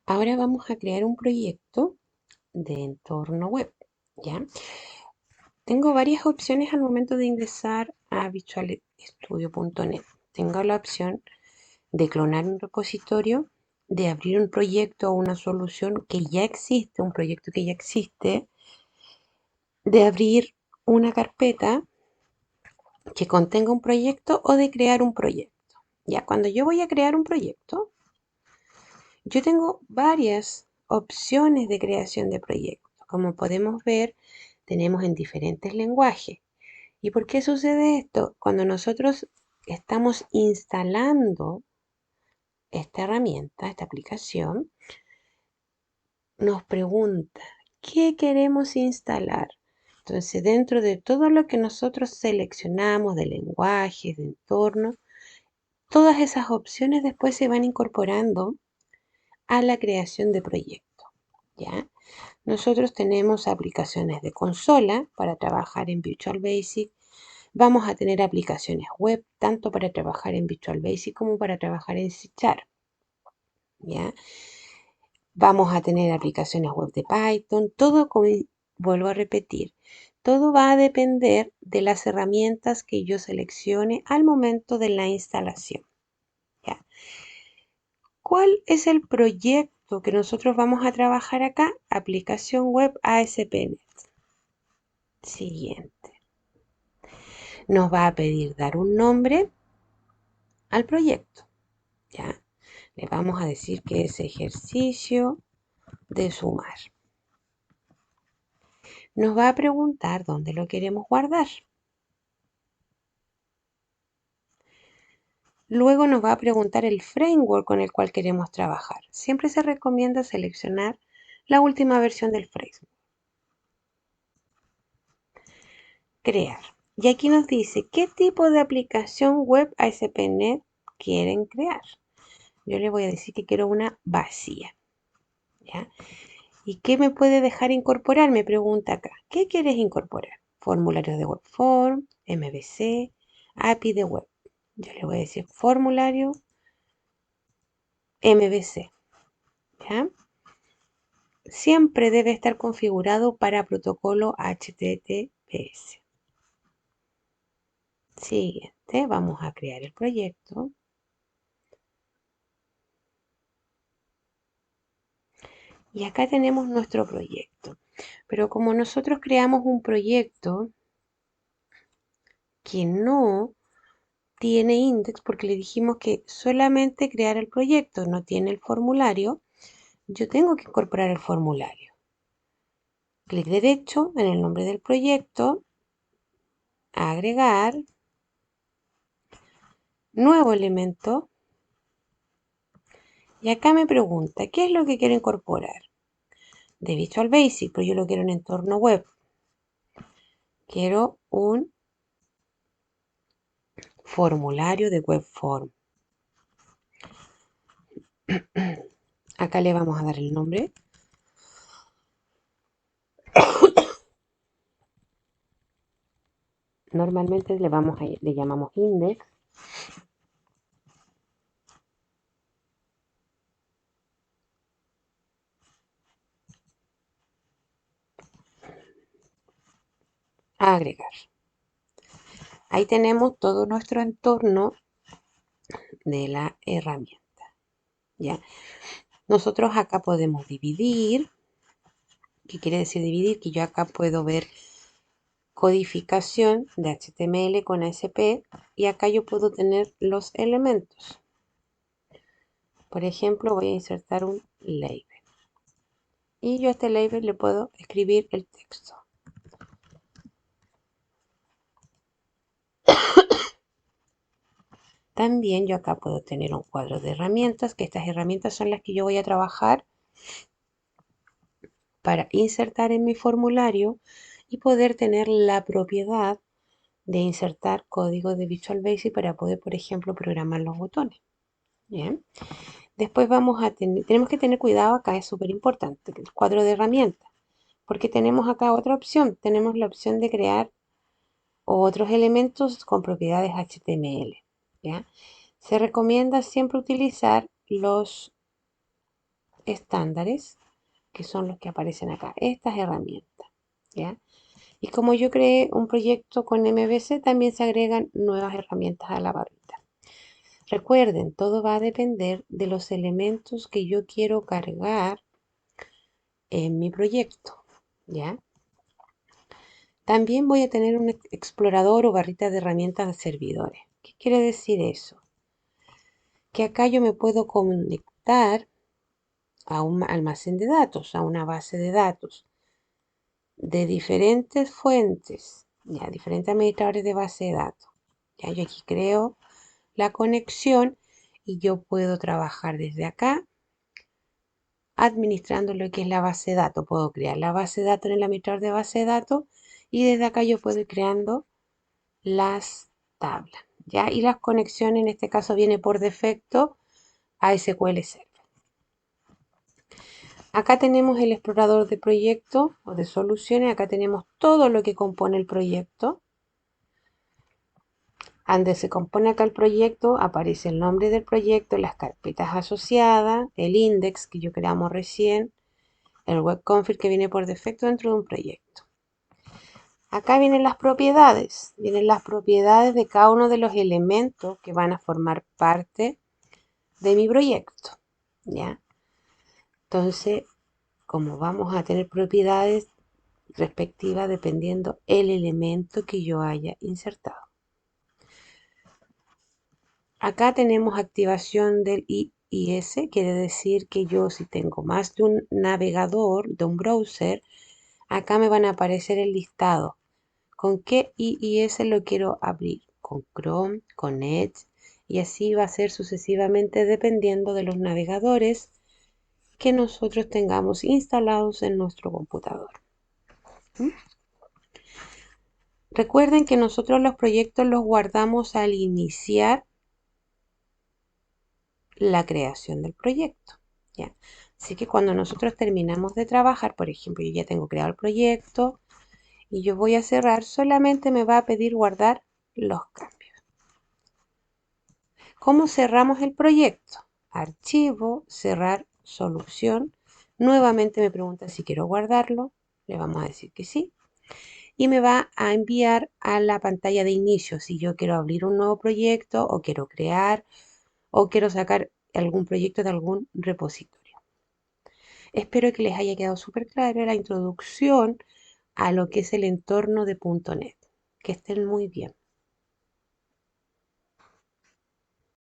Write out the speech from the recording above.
Ahora vamos a crear un proyecto de entorno web, ¿ya? Tengo varias opciones al momento de ingresar a visualstudio.net. Tengo la opción de clonar un repositorio, de abrir un proyecto o una solución que ya existe, un proyecto que ya existe, de abrir una carpeta que contenga un proyecto o de crear un proyecto. Ya, cuando yo voy a crear un proyecto, yo tengo varias opciones de creación de proyectos. Como podemos ver, tenemos en diferentes lenguajes. ¿Y por qué sucede esto? Cuando nosotros estamos instalando esta herramienta, esta aplicación, nos pregunta, ¿qué queremos instalar? Entonces, dentro de todo lo que nosotros seleccionamos de lenguajes, de entorno, todas esas opciones después se van incorporando a la creación de proyectos, ¿ya? Nosotros tenemos aplicaciones de consola para trabajar en Visual Basic. Vamos a tener aplicaciones web, tanto para trabajar en Visual Basic como para trabajar en C Sharp, ¿ya? Vamos a tener aplicaciones web de Python, todo, como vuelvo a repetir, todo va a depender de las herramientas que yo seleccione al momento de la instalación, ¿ya? ¿Cuál es el proyecto que nosotros vamos a trabajar acá? Aplicación web ASP.NET. Siguiente. Nos va a pedir dar un nombre al proyecto, ¿ya? Le vamos a decir que es ejercicio de sumar. Nos va a preguntar dónde lo queremos guardar. Luego nos va a preguntar el framework con el cual queremos trabajar. Siempre se recomienda seleccionar la última versión del framework. Crear. Y aquí nos dice qué tipo de aplicación web ASP.NET quieren crear. Yo le voy a decir que quiero una vacía, ¿ya? ¿Y qué me puede dejar incorporar? Me pregunta acá. ¿Qué quieres incorporar? Formularios de web form, MVC, API de web. Yo le voy a decir formulario MVC, ¿ya? Siempre debe estar configurado para protocolo HTTPS. Siguiente, vamos a crear el proyecto. Y acá tenemos nuestro proyecto. Pero como nosotros creamos un proyecto que no tiene index, porque le dijimos que solamente crear el proyecto, no tiene el formulario, yo tengo que incorporar el formulario. Clic derecho en el nombre del proyecto, agregar, nuevo elemento, y acá me pregunta, ¿qué es lo que quiero incorporar? De Visual Basic, pero yo lo quiero en entorno web. Quiero un formulario de web form. Acá le vamos a dar el nombre. Normalmente le llamamos index. Agregar. Ahí tenemos todo nuestro entorno de la herramienta, ¿ya? Nosotros acá podemos dividir. ¿Qué quiere decir dividir? Que yo acá puedo ver codificación de HTML con ASP y acá yo puedo tener los elementos. Por ejemplo, voy a insertar un label y yo a este label le puedo escribir el texto. También yo acá puedo tener un cuadro de herramientas, que estas herramientas son las que yo voy a trabajar para insertar en mi formulario y poder tener la propiedad de insertar código de Visual Basic para poder, por ejemplo, programar los botones. Bien. Después tenemos que tener cuidado acá, es súper importante, el cuadro de herramientas, porque tenemos acá otra opción, tenemos la opción de crear otros elementos con propiedades HTML, ¿ya? Se recomienda siempre utilizar los estándares, que son los que aparecen acá, estas herramientas, ¿ya? Y como yo creé un proyecto con MVC, también se agregan nuevas herramientas a la barrita. Recuerden, todo va a depender de los elementos que yo quiero cargar en mi proyecto, ¿ya? También voy a tener un explorador o barrita de herramientas de servidores. ¿Qué quiere decir eso? Que acá yo me puedo conectar a un almacén de datos, a una base de datos de diferentes fuentes, ya, diferentes administradores de base de datos. Ya, yo aquí creo la conexión y yo puedo trabajar desde acá administrando lo que es la base de datos. Puedo crear la base de datos en el administrador de base de datos y desde acá yo puedo ir creando las tablas, ¿ya? Y las conexiones en este caso viene por defecto a SQL Server. Acá tenemos el explorador de proyecto o de soluciones. Acá tenemos todo lo que compone el proyecto. Donde se compone acá el proyecto, aparece el nombre del proyecto, las carpetas asociadas, el index que yo creamos recién, el web config que viene por defecto dentro de un proyecto. Acá vienen las propiedades de cada uno de los elementos que van a formar parte de mi proyecto, ¿ya? Entonces, como vamos a tener propiedades respectivas dependiendo el elemento que yo haya insertado. Acá tenemos activación del IIS, quiere decir que yo si tengo más de un navegador, de un browser, acá me van a aparecer el listado. ¿Con qué IIS lo quiero abrir? Con Chrome, con Edge, y así va a ser sucesivamente dependiendo de los navegadores que nosotros tengamos instalados en nuestro computador. ¿Mm? Recuerden que nosotros los proyectos los guardamos al iniciar la creación del proyecto, ¿ya? Así que cuando nosotros terminamos de trabajar, por ejemplo, yo ya tengo creado el proyecto y yo voy a cerrar, solamente me va a pedir guardar los cambios. ¿Cómo cerramos el proyecto? Archivo, cerrar, solución. Nuevamente me pregunta si quiero guardarlo. Le vamos a decir que sí. Y me va a enviar a la pantalla de inicio si yo quiero abrir un nuevo proyecto o quiero crear o quiero sacar algún proyecto de algún repositorio. Espero que les haya quedado súper clara la introducción a lo que es el entorno de .NET. Que estén muy bien.